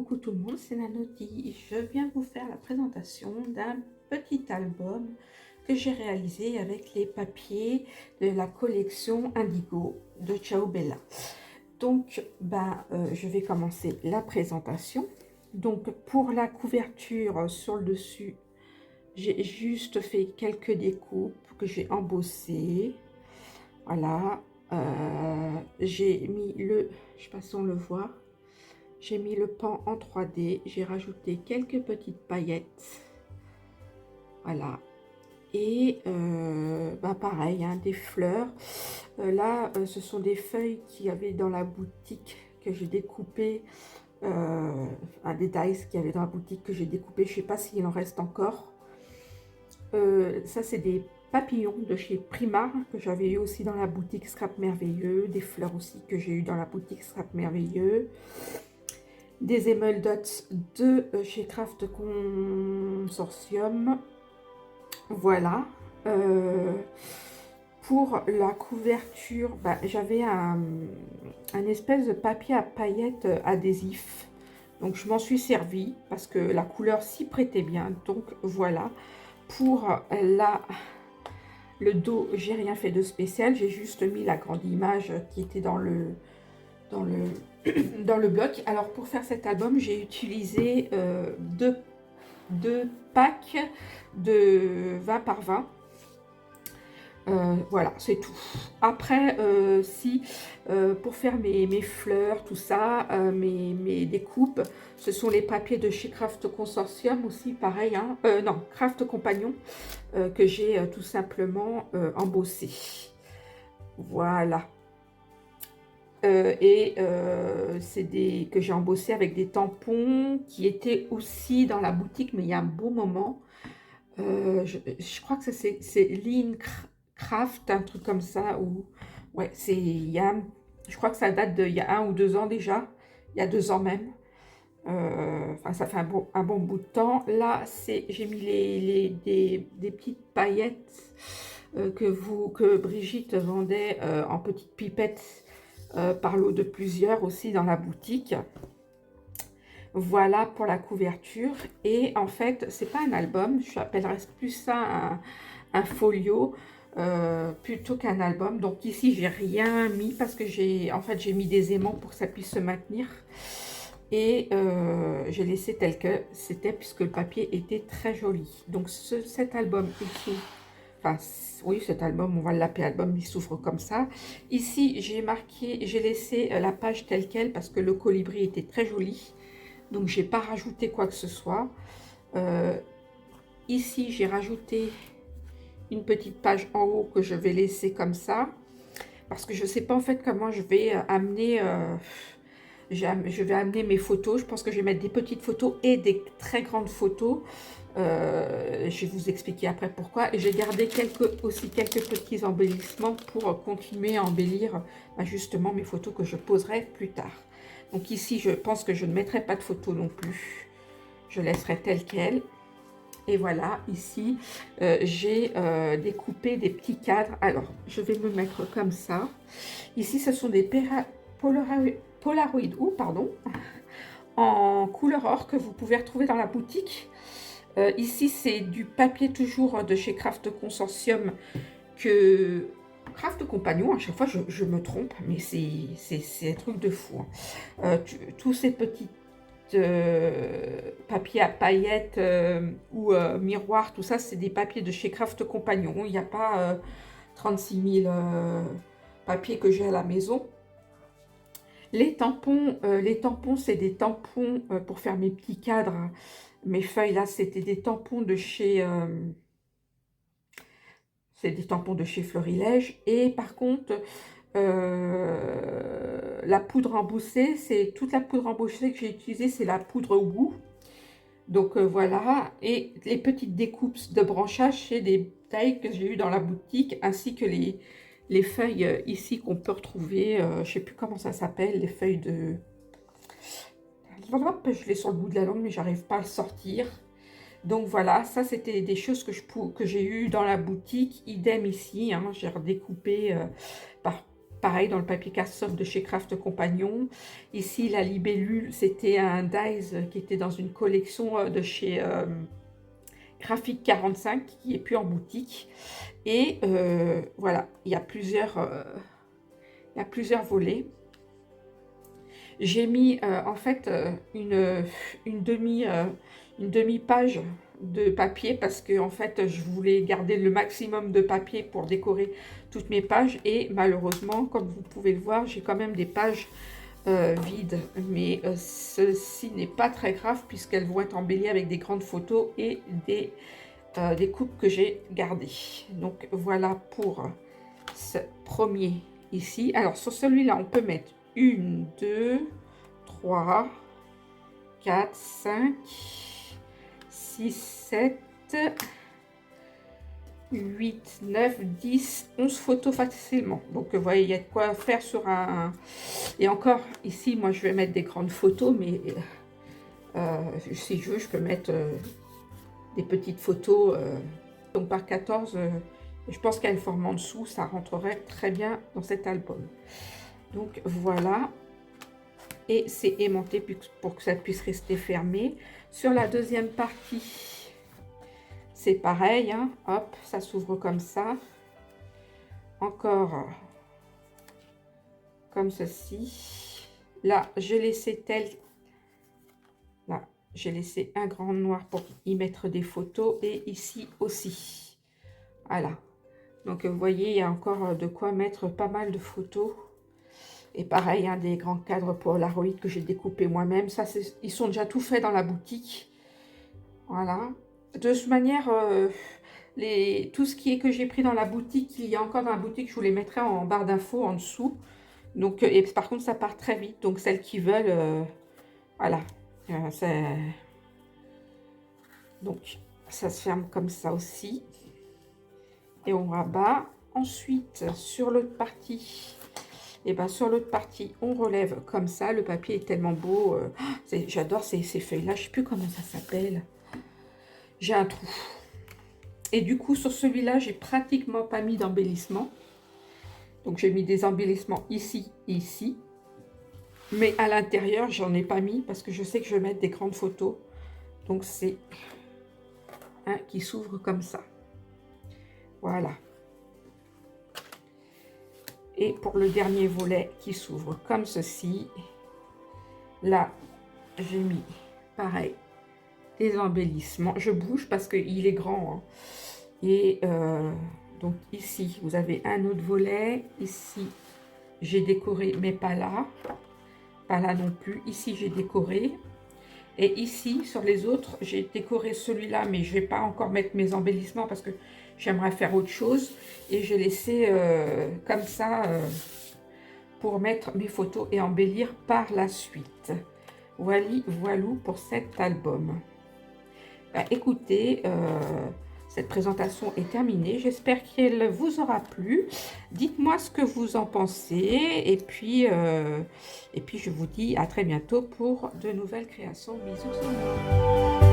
coucou tout le monde, c'est Nanoti. Je viens vous faire la présentation d'un petit album que j'ai réalisé avec les papiers de la collection Indigo de Ciao Bella. Donc, je vais commencer la présentation. Donc, pour la couverture sur le dessus, j'ai juste fait quelques découpes que j'ai embossées. Voilà, j'ai mis le, je sais pas si on le voit. J'ai mis le pan en 3D, j'ai rajouté quelques petites paillettes, voilà, et pareil, hein, des fleurs. Ce sont des feuilles qu'il y avait dans la boutique que j'ai découpé, un détail qu'il y avait dans la boutique que j'ai découpé, je ne sais pas s'il en reste encore. Ça c'est des papillons de chez Primar que j'avais eu aussi dans la boutique Scrap Merveilleux, des fleurs aussi que j'ai eu dans la boutique Scrap Merveilleux. Des Emerald Dots de chez Craft Consortium. Voilà. Pour la couverture, j'avais un espèce de papier à paillettes adhésif. Donc je m'en suis servi parce que la couleur s'y prêtait bien. Donc voilà. Pour le dos, j'ai rien fait de spécial. J'ai juste mis la grande image qui était dans le bloc. Alors pour faire cet album, j'ai utilisé deux packs de 20 par 20. Voilà, c'est tout. Après, pour faire mes fleurs, tout ça, mes découpes, ce sont les papiers de chez Craft Consortium aussi, pareil, hein, non, Craft Compagnon, que j'ai tout simplement embossé. Voilà. C'est que j'ai embossé avec des tampons qui étaient aussi dans la boutique, mais il y a un beau moment. Je crois que c'est Lean Craft, un truc comme ça. Ou ouais, je crois que ça date d'il y a 1 ou 2 ans déjà. Il y a 2 ans même. Enfin, ça fait un bon bout de temps. Là, j'ai mis des petites paillettes que Brigitte vendait en petites pipettes. Par lot de plusieurs aussi dans la boutique. Voilà pour la couverture. Et en fait, c'est pas un album, je appellerais plus ça un folio plutôt qu'un album. Donc ici, j'ai rien mis parce que j'ai mis des aimants pour que ça puisse se maintenir. Et j'ai laissé tel que c'était puisque le papier était très joli. Donc cet album ici, enfin, oui, cet album, on va l'appeler album, il s'ouvre comme ça. Ici, j'ai laissé la page telle quelle parce que le colibri était très joli. Donc, j'ai pas rajouté quoi que ce soit. Ici, j'ai rajouté une petite page en haut que je vais laisser comme ça. Parce que je sais pas en fait comment je vais amener... je vais amener mes photos. Je pense que je vais mettre des petites photos et des très grandes photos. Je vais vous expliquer après pourquoi. Et j'ai gardé aussi quelques petits embellissements pour continuer à embellir justement mes photos que je poserai plus tard. Donc ici, je pense que je ne mettrai pas de photos non plus. Je laisserai telle qu'elle. Et voilà, ici, j'ai découpé des petits cadres. Alors, je vais me mettre comme ça. Ici, ce sont des Polaroid, en couleur or que vous pouvez retrouver dans la boutique. Ici, c'est du papier toujours de chez Craft Consortium que Craft Compagnon. À chaque fois, je me trompe, mais c'est un truc de fou. Hein. Tous ces petits papiers à paillettes ou miroirs, tout ça, c'est des papiers de chez Craft Compagnon. Il n'y a pas 36 000 papiers que j'ai à la maison. Les tampons, c'est des tampons pour faire mes petits cadres. Mes feuilles, là, c'était des tampons de chez... c'est des tampons de chez Florilège. Et par contre, la poudre embossée, c'est toute la poudre embossée que j'ai utilisée, c'est la poudre Woo. Donc voilà. Et les petites découpes de branchage, c'est des tailles que j'ai eues dans la boutique, ainsi que les feuilles ici qu'on peut retrouver. Je ne sais plus comment ça s'appelle, les feuilles de... Je l'ai sur le bout de la langue, mais j'arrive pas à le sortir. Donc voilà, ça c'était des choses que j'ai eues dans la boutique. Idem ici, hein, j'ai redécoupé pareil dans le papier cardstock de chez Craft Compagnon. Ici, la libellule, c'était un dies qui était dans une collection de chez Graphique 45 qui est plus en boutique. Et voilà, il y a plusieurs volets. J'ai mis en fait une demi-page de papier parce que en fait je voulais garder le maximum de papier pour décorer toutes mes pages, et malheureusement, comme vous pouvez le voir, j'ai quand même des pages vides, mais ceci n'est pas très grave puisqu'elles vont être embellies avec des grandes photos et des coupes que j'ai gardées. Donc voilà pour ce premier ici. Alors sur celui-là on peut mettre 1, 2, 3, 4, 5, 6, 7, 8, 9, 10, 11 photos facilement. Donc vous voyez, il y a de quoi faire sur un... Et encore, ici, moi, je vais mettre des grandes photos, mais si je veux, je peux mettre des petites photos. Donc par 14, je pense qu'il y a une forme en dessous, ça rentrerait très bien dans cet album. Donc voilà. Et c'est aimanté pour que ça puisse rester fermé. Sur la deuxième partie, c'est pareil, hein, hop, ça s'ouvre comme ça. Encore comme ceci. Là, j'ai laissé là, j'ai laissé un grand noir pour y mettre des photos, et ici aussi. Voilà. Donc, vous voyez, il y a encore de quoi mettre pas mal de photos. Et pareil, hein, des grands cadres Polaroid que j'ai découpés moi-même. Ça, ils sont déjà tout faits dans la boutique. Voilà. De toute manière, tout ce qui est que j'ai pris dans la boutique, il y a encore dans la boutique, je vous les mettrai en barre d'infos en dessous. Donc, et par contre, ça part très vite. Donc, celles qui veulent, voilà. Donc, ça se ferme comme ça aussi. Et on rabat. Ensuite, sur l'autre partie... Et bien sur l'autre partie, on relève comme ça. Le papier est tellement beau. J'adore ces feuilles-là. Je ne sais plus comment ça s'appelle. J'ai un trou. Et du coup, sur celui-là, j'ai pratiquement pas mis d'embellissement. Donc, j'ai mis des embellissements ici et ici. Mais à l'intérieur, j'en ai pas mis parce que je sais que je vais mettre des grandes photos. Donc, c'est un qui s'ouvre comme ça. Voilà. Et pour le dernier volet qui s'ouvre comme ceci, là, j'ai mis, pareil, des embellissements. Je bouge parce qu'il est grand. Hein. Et donc ici, vous avez un autre volet. Ici, j'ai décoré, mais pas là. Pas là non plus. Ici, j'ai décoré. Et ici, sur les autres, j'ai décoré celui-là, mais je ne vais pas encore mettre mes embellissements parce que j'aimerais faire autre chose. Et j'ai laissé comme ça pour mettre mes photos et embellir par la suite. Voilou pour cet album. Bah, écoutez, cette présentation est terminée. J'espère qu'elle vous aura plu. Dites-moi ce que vous en pensez. Et puis je vous dis à très bientôt pour de nouvelles créations. Bisous sur moi.